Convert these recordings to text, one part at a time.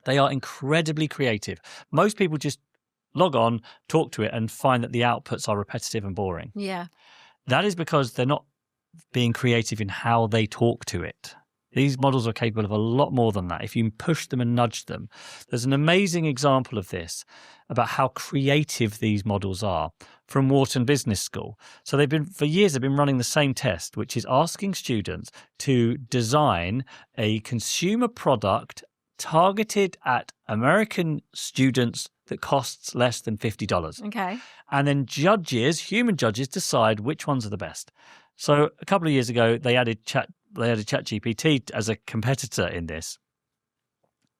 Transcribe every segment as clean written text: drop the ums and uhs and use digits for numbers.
They are incredibly creative. Most people just log on, talk to it, and find that the outputs are repetitive and boring. Yeah. That is because they're not being creative in how they talk to it. These models are capable of a lot more than that if you push them and nudge them. There's an amazing example of this about how creative these models are from Wharton Business School. So for years, they've been running the same test, which is asking students to design a consumer product targeted at American students that costs less than $50. Okay. And then human judges, decide which ones are the best. So a couple of years ago, they added ChatGPT as a competitor in this.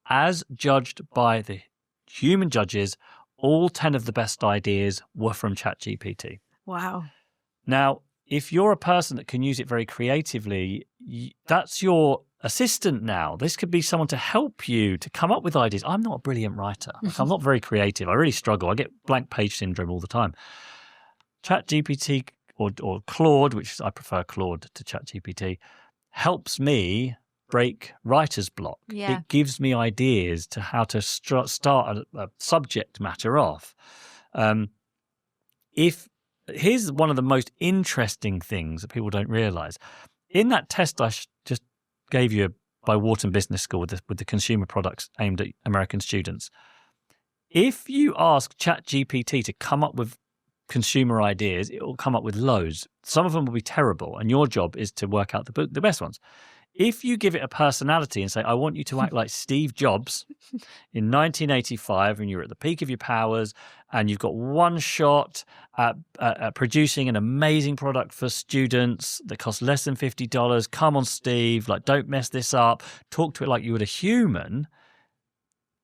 As judged by the human judges, all 10 of the best ideas were from ChatGPT. Wow. Now, if you're a person that can use it very creatively, that's your assistant now. This could be someone to help you to come up with ideas. I'm not a brilliant writer. I'm not very creative. I really struggle. I get blank page syndrome all the time. ChatGPT or Claude, which I prefer Claude to ChatGPT, helps me break writer's block. Yeah. It gives me ideas to how to start a subject matter off. Here's one of the most interesting things that people don't realize. In that test I just gave you by Wharton Business School with the consumer products aimed at American students, if you ask ChatGPT to come up with consumer ideas, it will come up with loads. Some of them will be terrible, and your job is to work out the best ones. If you give it a personality and say, I want you to act like Steve Jobs in 1985 when you're at the peak of your powers and you've got one shot at producing an amazing product for students that costs less than $50. Come on, Steve, don't mess this up. Talk to it like you would a human.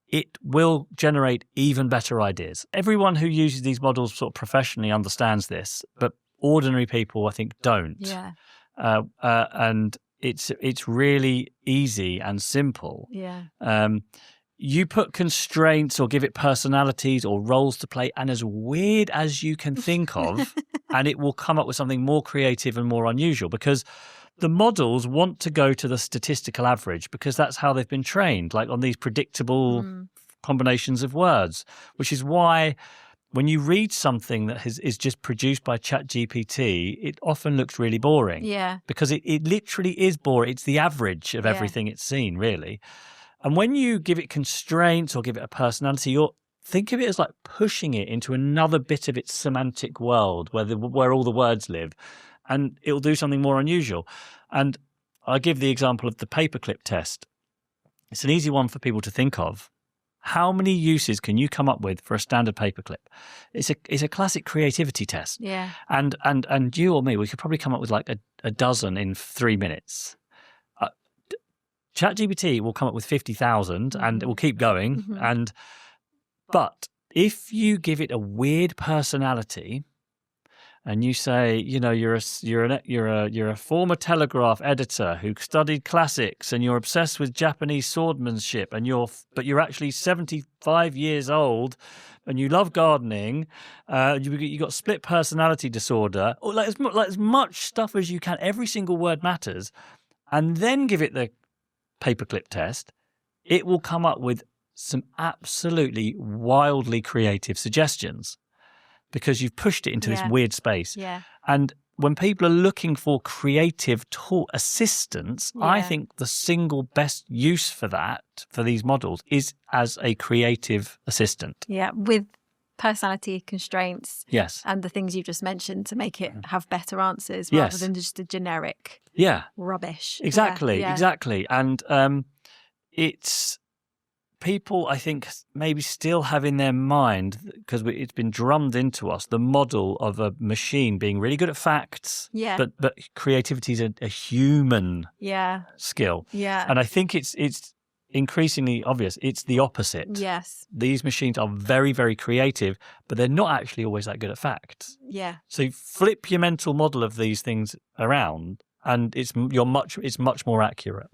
It will generate even better ideas. Everyone who uses these models sort of professionally understands this, but ordinary people, I think, don't. Yeah. And it's really easy and simple. Yeah. You put constraints or give it personalities or roles to play, and as weird as you can think of, and it will come up with something more creative and more unusual, because the models want to go to the statistical average because that's how they've been trained, on these predictable combinations of words, which is why when you read something that is just produced by ChatGPT, it often looks really boring. Yeah. Because it literally is boring. It's the average of everything it's seen, really. And when you give it constraints or give it a personality, think of it as like pushing it into another bit of its semantic world where all the words live, and it will do something more unusual. And I give the example of the paperclip test. It's an easy one for people to think of. How many uses can you come up with for a standard paperclip? It's a classic creativity test. Yeah. And you or me, we could probably come up with a dozen in 3 minutes. ChatGPT will come up with 50,000 and it will keep going. Mm-hmm. But if you give it a weird personality and you say, you're a former Telegraph editor who studied classics and you're obsessed with Japanese swordsmanship but you're actually 75 years old and you love gardening, you got split personality disorder, or as much stuff as you can, every single word matters, and then give it the paperclip test, it will come up with some absolutely wildly creative suggestions because you've pushed it into this weird space. Yeah. And when people are looking for creative assistance, I think the single best use for these models is as a creative assistant. Yeah, with personality constraints. Yes. And the things you just mentioned to make it have better answers rather than just a generic rubbish. Exactly. And it's people, I think, maybe still have in their mind, because it's been drummed into us, the model of a machine being really good at facts, but creativity is a human skill. Yeah. And I think it's increasingly obvious it's the opposite. Yes. These machines are very, very creative, but they're not actually always that good at facts. Yeah. So you flip your mental model of these things around and it's much more accurate.